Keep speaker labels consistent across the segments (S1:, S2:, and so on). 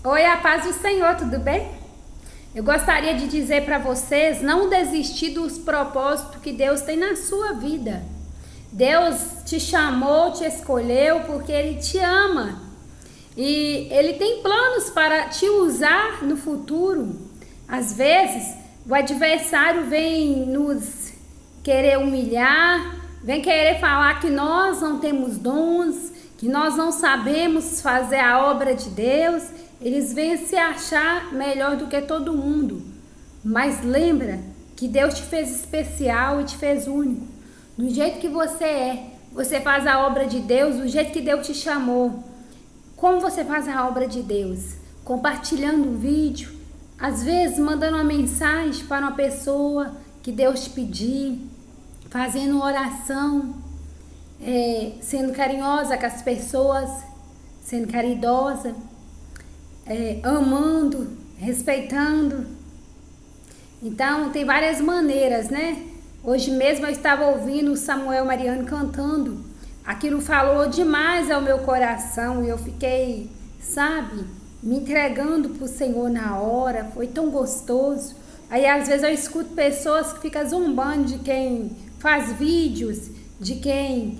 S1: Oi, a paz do Senhor, tudo bem? Eu gostaria de dizer para vocês não desistir dos propósitos que Deus tem na sua vida. Deus te chamou, te escolheu porque Ele te ama. E Ele tem planos para te usar no futuro. Às vezes, o adversário vem nos querer humilhar, vem querer falar que nós não temos dons, que nós não sabemos fazer a obra de Deus. Eles vêm se achar melhor do que todo mundo. Mas lembra que Deus te fez especial e te fez único. Do jeito que você é, você faz a obra de Deus do jeito que Deus te chamou. Como você faz a obra de Deus? Compartilhando um vídeo, às vezes mandando uma mensagem para uma pessoa que Deus te pedir, fazendo uma oração, sendo carinhosa com as pessoas, sendo caridosa, amando, respeitando. Então tem várias maneiras, né? Hoje mesmo eu estava ouvindo o Samuel Mariano cantando. Aquilo falou demais ao meu coração e eu fiquei, sabe, me entregando para o Senhor na hora. Foi tão gostoso. Aí às vezes eu escuto pessoas que ficam zombando de quem faz vídeos, de quem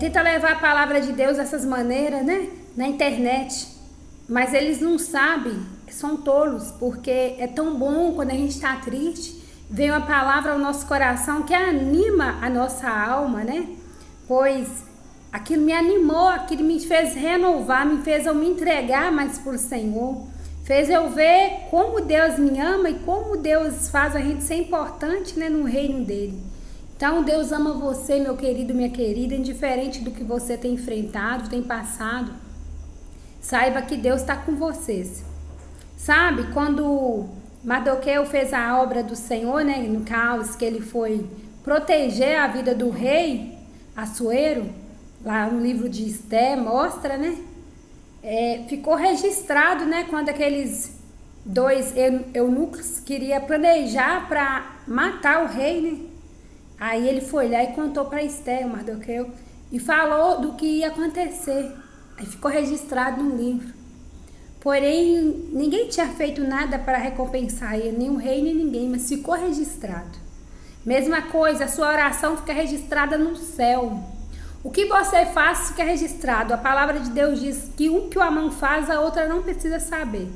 S1: tenta levar a palavra de Deus dessas maneiras, né? Na internet. Mas eles não sabem, são tolos, porque é tão bom quando a gente está triste, vem uma palavra ao nosso coração que anima a nossa alma, né? Pois aquilo me animou, aquilo me fez renovar, me fez eu me entregar mais por Senhor, fez eu ver como Deus me ama e como Deus faz a gente ser importante, né, no reino dele. Então Deus ama você, meu querido, minha querida, indiferente do que você tem enfrentado, tem passado. Saiba que Deus está com vocês. Sabe, quando Mardoqueu fez a obra do Senhor, né, no caso que ele foi proteger a vida do rei Assuero, lá no livro de Esté, mostra, né? Ficou registrado, né, quando aqueles dois eunucos queriam planejar para matar o rei, né? Aí ele foi lá e contou para Esté, o Mardoqueu, e falou do que ia acontecer. Aí ficou registrado no livro. Porém, ninguém tinha feito nada para recompensar ele, nem o rei, nem ninguém, mas ficou registrado. Mesma coisa, a sua oração fica registrada no céu. O que você faz fica registrado. A palavra de Deus diz que o que uma mão faz, a outra não precisa saber.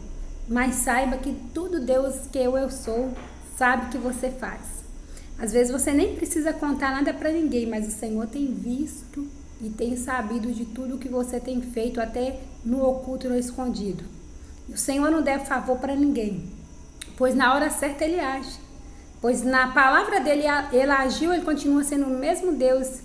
S1: Mas saiba que tudo Deus que eu sou, sabe que você faz. Às vezes você nem precisa contar nada para ninguém, mas o Senhor tem visto e tem sabido de tudo que você tem feito, até no oculto e no escondido. O Senhor não deve favor para ninguém, pois na hora certa Ele age. Pois na palavra dele Ele agiu, Ele continua sendo o mesmo Deus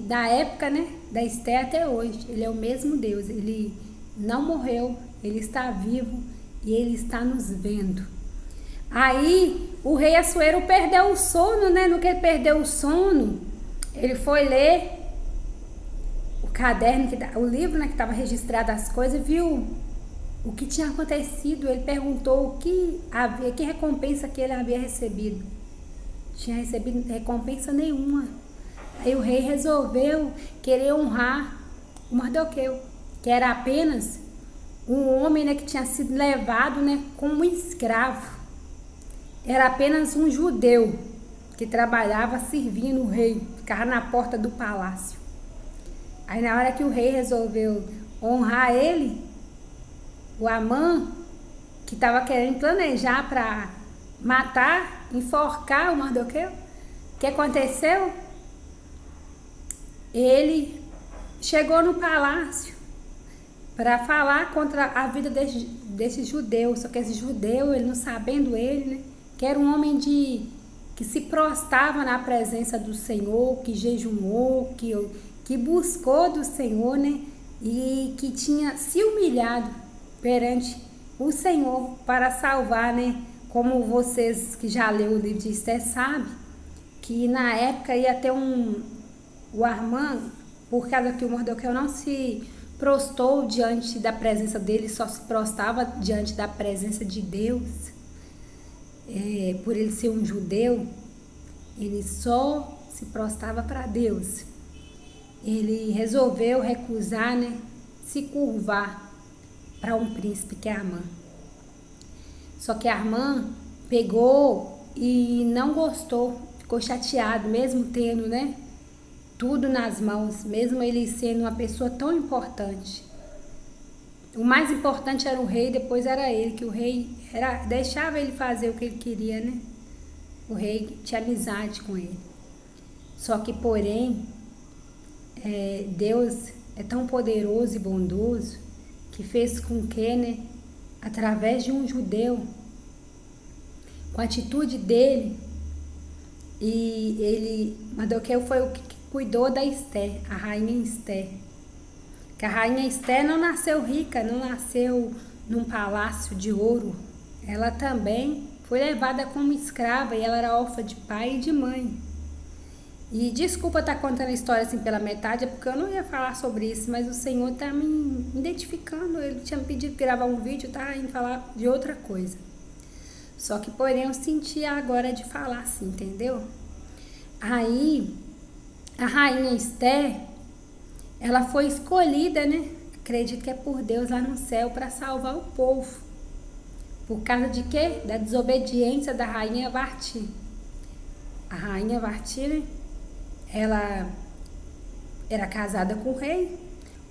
S1: da época, né, da Esté até hoje. Ele é o mesmo Deus, Ele não morreu, Ele está vivo e Ele está nos vendo. Aí o rei Assuero perdeu o sono, né? No que ele perdeu o sono, ele foi ler o caderno, o livro, né, que estava registrado as coisas, viu o que tinha acontecido. Ele perguntou o que havia, que recompensa que ele havia recebido. Tinha recebido recompensa nenhuma. Aí o rei resolveu querer honrar o Mardoqueu, que era apenas um homem, né, que tinha sido levado, né, como escravo. Era apenas um judeu que trabalhava servindo o rei, ficava na porta do palácio. Aí na hora que o rei resolveu honrar ele, o Amã, que estava querendo planejar para matar, enforcar o Mardoqueu, o que aconteceu? Ele chegou no palácio para falar contra a vida desse judeu, só que esse judeu, ele não sabendo ele, né, que era um homem que se prostrava na presença do Senhor, que jejuou, que buscou do Senhor, né? E que tinha se humilhado perante o Senhor para salvar, né? Como vocês que já leu o livro de Esté sabem, que na época ia ter o Amã, por causa que o Mardoqueu não se prostrou diante da presença dele, só se prostrava diante da presença de Deus. Por ele ser um judeu, ele só se prostrava para Deus. Ele resolveu recusar, né, se curvar para um príncipe que é Amã. Só que Amã pegou e não gostou, ficou chateado, mesmo tendo, né, tudo nas mãos, mesmo ele sendo uma pessoa tão importante. O mais importante era o rei, depois era ele, que o rei deixava ele fazer o que ele queria, né? O rei tinha amizade com ele. Só que, porém, Deus é tão poderoso e bondoso que fez com que, né, através de um judeu, com a atitude dele, e Mardoqueu foi o que cuidou da Esther, a rainha Esther. Que a rainha Esther não nasceu rica, não nasceu num palácio de ouro. Ela também foi levada como escrava e ela era órfã de pai e de mãe. E desculpa estar contando a história assim pela metade, é porque eu não ia falar sobre isso, mas o Senhor está me identificando. Ele tinha me pedido para gravar um vídeo, tá indo falar de outra coisa. Só que, porém, eu senti agora de falar assim, entendeu? Aí, a rainha Esther, ela foi escolhida, né? Acredito que é por Deus lá no céu para salvar o povo. Por causa de quê? Da desobediência da rainha Vasti. A rainha Vasti, né? Ela era casada com o rei.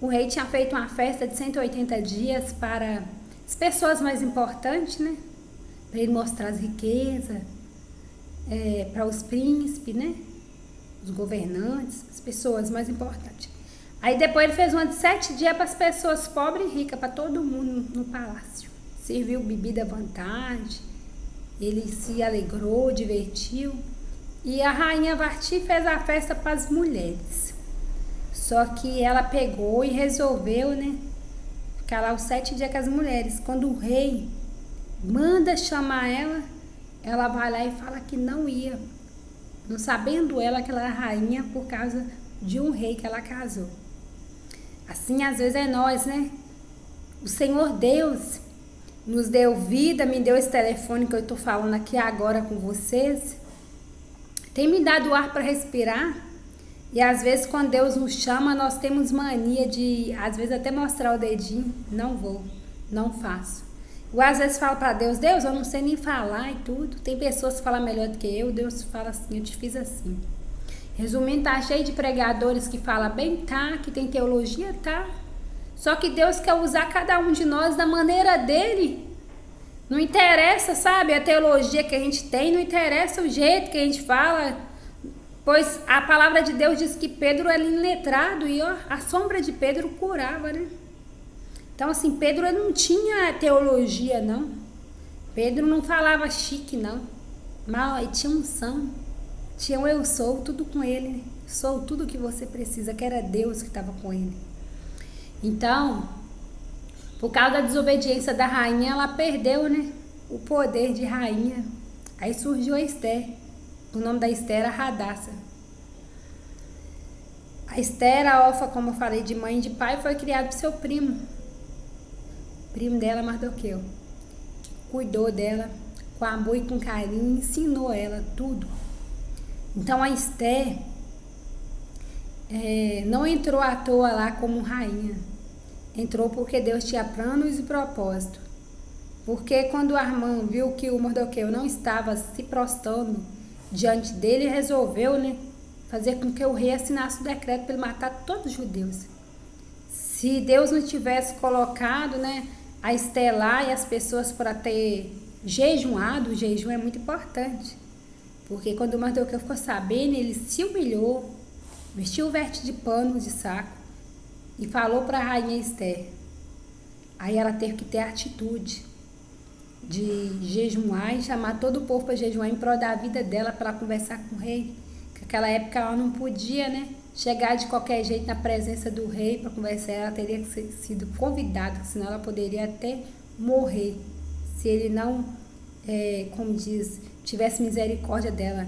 S1: O rei tinha feito uma festa de 180 dias para as pessoas mais importantes, né? Para ele mostrar as riquezas, para os príncipes, né? Os governantes, as pessoas mais importantes. Aí depois ele fez uma de 7 dias para as pessoas pobres e ricas, para todo mundo no palácio. Serviu bebida à vontade, ele se alegrou, divertiu. E a rainha Vasti fez a festa para as mulheres. Só que ela pegou e resolveu, né, ficar lá os 7 dias com as mulheres. Quando o rei manda chamar ela, ela vai lá e fala que não ia. Não sabendo ela que ela era rainha por causa de um rei que ela casou. Assim, às vezes é nós, né? O Senhor Deus nos deu vida, me deu esse telefone que eu tô falando aqui agora com vocês. Tem me dado ar para respirar. E às vezes quando Deus nos chama, nós temos mania de, às vezes até mostrar o dedinho. Não vou, não faço. Eu às vezes falo para Deus, Deus, eu não sei nem falar e tudo. Tem pessoas que falam melhor do que eu. Deus fala assim, eu te fiz assim. Resumindo, tá cheio de pregadores que falam bem, tá, que tem teologia, tá. Só que Deus quer usar cada um de nós da maneira dele. Não interessa, sabe, a teologia que a gente tem, não interessa o jeito que a gente fala, pois a palavra de Deus diz que Pedro era iletrado e ó, a sombra de Pedro curava, né? Então assim, Pedro não tinha teologia, não. Pedro não falava chique, não. Mas ele tinha unção. Tinha um eu sou, tudo com ele, né? Sou tudo que você precisa, que era Deus que estava com ele. Então, por causa da desobediência da rainha, ela perdeu, né, o poder de rainha. Aí surgiu a Esther. O nome da Esther era Radassa. A Esther, a órfã, como eu falei, de mãe e de pai, foi criada por seu primo. O primo dela, Mardoqueu. Cuidou dela com amor e com carinho, ensinou ela tudo. Então a Esther não entrou à toa lá como rainha. Entrou porque Deus tinha planos e propósito. Porque quando Amã viu que o Mardoqueu não estava se prostrando diante dele, resolveu, né, fazer com que o rei assinasse o decreto para ele matar todos os judeus. Se Deus não tivesse colocado, né, a Esther lá e as pessoas para ter jejuado, o jejum é muito importante. Porque quando o Mardoqueu ficou sabendo, ele se humilhou, vestiu o veste de pano de saco e falou para a rainha Esther. Aí ela teve que ter a atitude de jejuar e chamar todo o povo para jejuar em prol da vida dela, para ela conversar com o rei. Naquela época ela não podia, né, chegar de qualquer jeito na presença do rei para conversar. Ela teria sido convidada, senão ela poderia até morrer se ele não, como diz, tivesse misericórdia dela.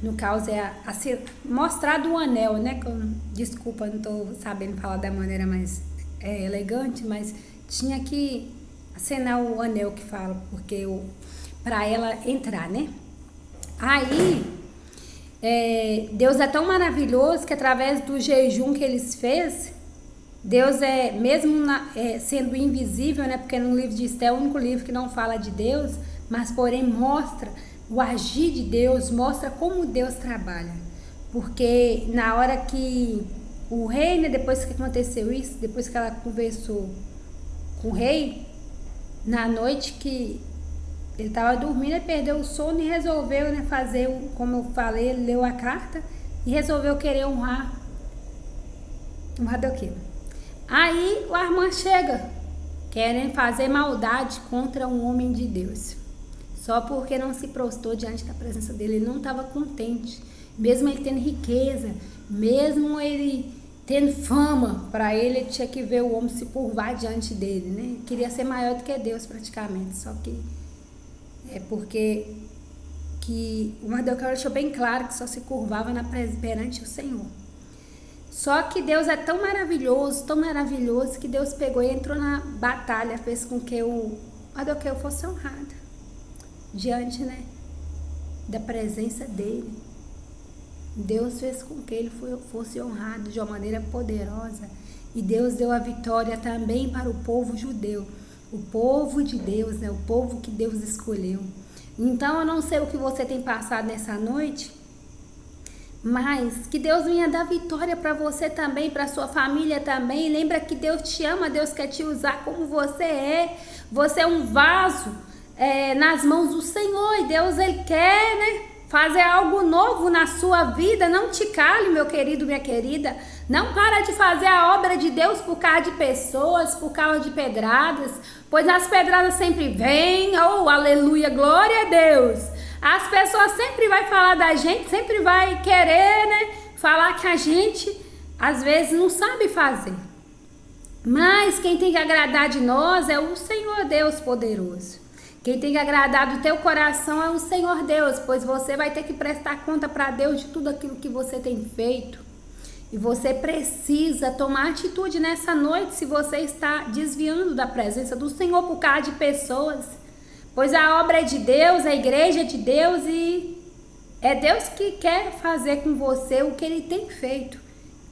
S1: No caso a ser mostrado o anel, né? Desculpa, não estou sabendo falar da maneira mais elegante, mas tinha que acenar o anel que fala, porque para ela entrar, né? Aí Deus é tão maravilhoso que através do jejum que eles fez, Deus é, mesmo sendo invisível, né? Porque no livro de Esté é o único livro que não fala de Deus, mas porém mostra o agir de Deus, mostra como Deus trabalha. Porque na hora que o rei, né, depois que aconteceu isso, depois que ela conversou com o rei, na noite que ele estava dormindo, ele perdeu o sono e resolveu, né, fazer, como eu falei, ele leu a carta e resolveu querer honrar o Mardoqueu. Aí o Amã chega, querendo fazer maldade contra um homem de Deus. Só porque não se prostrou diante da presença dele, ele não estava contente. Mesmo ele tendo riqueza, mesmo ele tendo fama, para ele tinha que ver o homem se curvar diante dele, né? Ele queria ser maior do que Deus praticamente, só que é porque que o Mardoqueu deixou bem claro que só se curvava perante o Senhor. Só que Deus é tão maravilhoso que Deus pegou e entrou na batalha, fez com que o Mardoqueu fosse honrado diante, né, da presença dele. Deus fez com que ele fosse honrado de uma maneira poderosa, e Deus deu a vitória também para o povo judeu, o povo de Deus, né, o povo que Deus escolheu. Então eu não sei o que você tem passado nessa noite, mas que Deus venha dar vitória para você também, para sua família também. Lembra que Deus te ama, Deus quer te usar como você é. Você é um vaso nas mãos do Senhor, e Deus, ele quer, né, fazer algo novo na sua vida. Não te cale, meu querido, minha querida. Não para de fazer a obra de Deus por causa de pessoas, por causa de pedradas, pois as pedradas sempre vêm. Oh, aleluia, glória a Deus. As pessoas sempre vai falar da gente, sempre vai querer, né, falar que a gente às vezes não sabe fazer. Mas quem tem que agradar de nós é o Senhor Deus poderoso. Quem tem que agradar do teu coração é o Senhor Deus, pois você vai ter que prestar conta para Deus de tudo aquilo que você tem feito. E você precisa tomar atitude nessa noite se você está desviando da presença do Senhor por causa de pessoas. Pois a obra é de Deus, a igreja é de Deus, e é Deus que quer fazer com você o que ele tem feito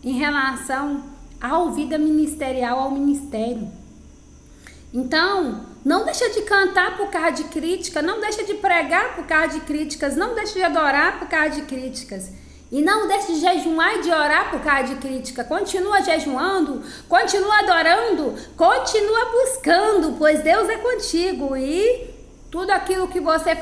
S1: em relação à vida ministerial, ao ministério. Então, não deixa de cantar por causa de crítica, não deixa de pregar por causa de críticas, não deixa de adorar por causa de críticas. E não deixe de jejuar e de orar por causa de crítica. Continua jejuando, continua adorando, continua buscando, pois Deus é contigo. E tudo aquilo que você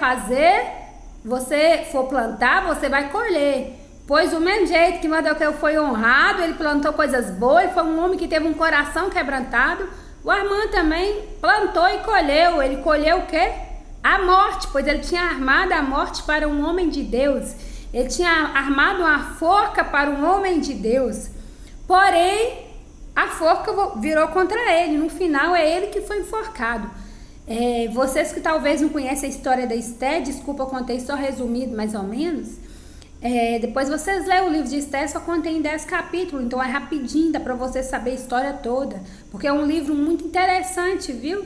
S1: você for plantar, você vai colher. Pois do mesmo jeito que Mardoqueu foi honrado, ele plantou coisas boas, ele foi um homem que teve um coração quebrantado. O Amã também plantou e colheu. Ele colheu o quê? A morte, pois ele tinha armado a morte para um homem de Deus. Ele tinha armado uma forca para um homem de Deus. Porém, a forca virou contra ele. No final, é ele que foi enforcado. Vocês que talvez não conhecem a história da Esté, desculpa, eu contei só resumido mais ou menos. Depois vocês leem o livro de Esté, só contém 10 capítulos, então é rapidinho, dá pra você saber a história toda, porque é um livro muito interessante, viu?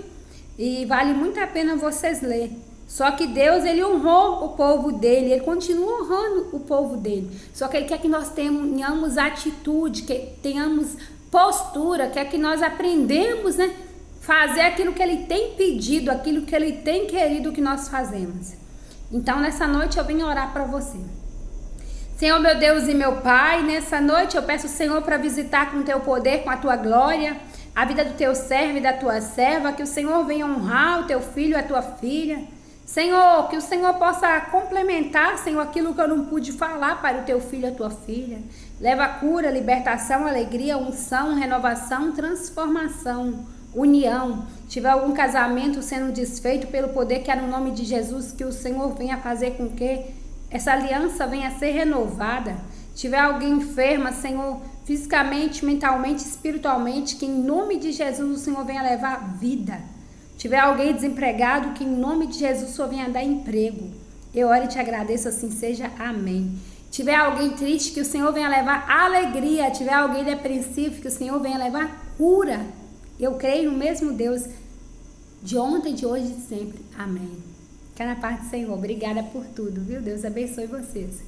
S1: E vale muito a pena vocês lerem. Só que Deus, ele honrou o povo dele, ele continua honrando o povo dele, só que ele quer que nós tenhamos atitude, que tenhamos postura, quer que nós aprendemos, né, fazer aquilo que ele tem pedido, aquilo que ele tem querido que nós fazemos. Então nessa noite eu vim orar para você. Senhor, meu Deus e meu Pai, nessa noite eu peço, Senhor, para visitar com o teu poder, com a tua glória, a vida do teu servo e da tua serva, que o Senhor venha honrar o teu filho e a tua filha. Senhor, que o Senhor possa complementar, Senhor, aquilo que eu não pude falar para o teu filho e a tua filha. Leva cura, libertação, alegria, unção, renovação, transformação, união. Se tiver algum casamento sendo desfeito pelo poder que há no nome de Jesus, que o Senhor venha fazer com que essa aliança venha a ser renovada. Se tiver alguém enferma, Senhor, fisicamente, mentalmente, espiritualmente, que em nome de Jesus o Senhor venha levar vida. Se tiver alguém desempregado, que em nome de Jesus o Senhor venha dar emprego. Eu oro e te agradeço, assim seja. Amém. Se tiver alguém triste, que o Senhor venha levar alegria. Se tiver alguém depressivo, que o Senhor venha levar cura. Eu creio no mesmo Deus de ontem, de hoje e de sempre. Amém. Fica na paz do Senhor. Obrigada por tudo, viu? Deus abençoe vocês.